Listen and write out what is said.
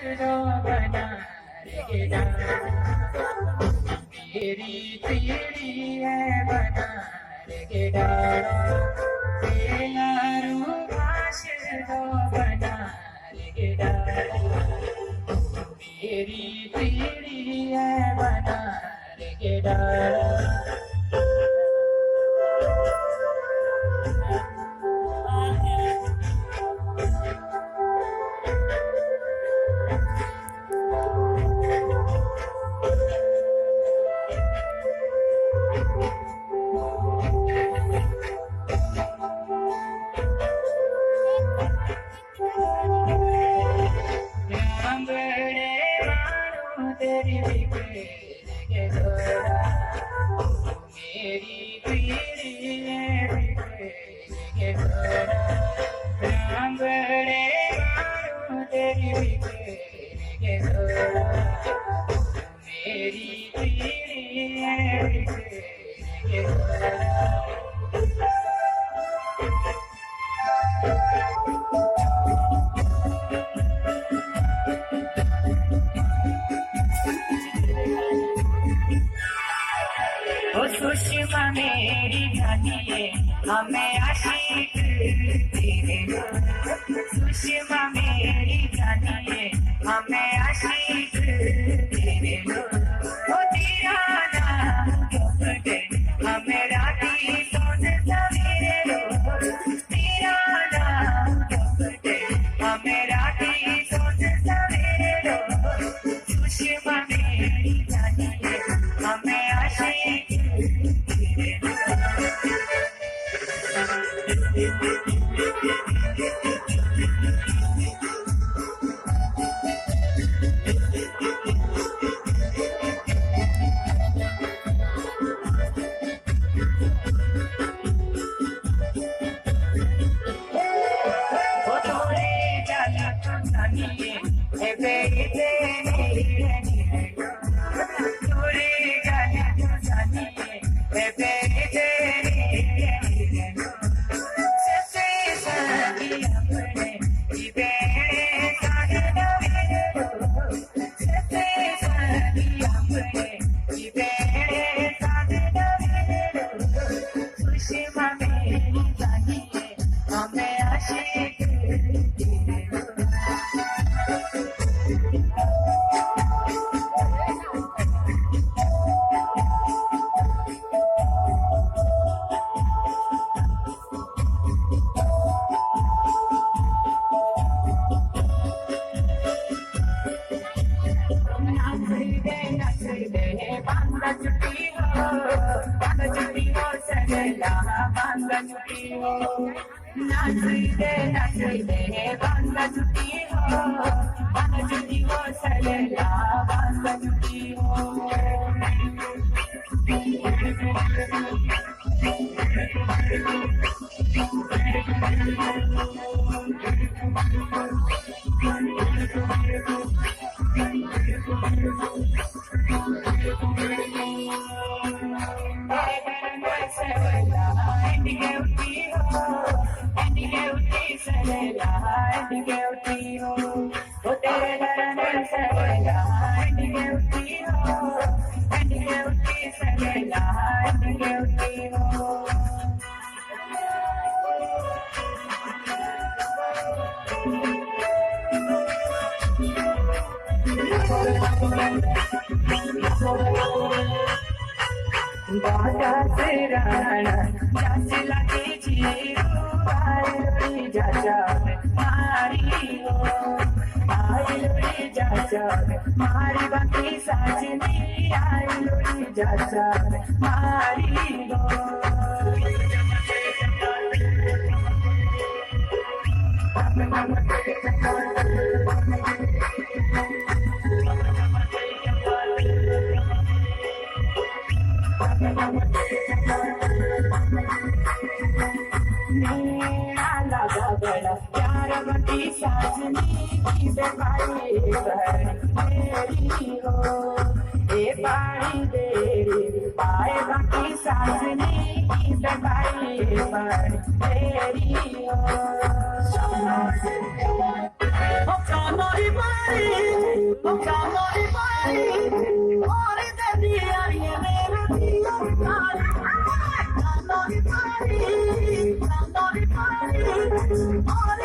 बना रे डाड़ा तेरी पीड़ी है बना रे डाड़ा तेरा रूहाश दो बना रे डाड़ा तेरी पीड़ी है बना रे डाड़ा तेरी बिखेर के जोड़ा मेरी पीड़ी है बिखेर के जोड़ा राम बड़े मारो तेरी बिखेर के जोड़ा मेरी पीड़ी है बिखेर के जोड़ा सुषमा मेरी जानिए हमें आशिक तेरे सुषमा मेरी जानिए हमें आशिक तेरे ओ तेरा नाम जपते हमें राती सोच सवेरे रो तेरा नाम जपते हमें राती सोच सवेरे रो सुषमा मेरी जानिए हमें आशिक मारी बाकी साजनी आई लोरी जाचा मारी गो प्यारवती साजनी की बेपारी मेरी हो ए पारी देरी पाए बाकी साजनी की बेपारी मेरी हो ਜਾਨੋ ਦੀ ਪਾਣੀ ਹੋਰ ਤੇ ਆਈਏ ਮੇਰੇ ਦੀਆਂ ਪਾਣੀ ਜਾਨੋ ਦੀ ਪਾਣੀ ਹੋਰ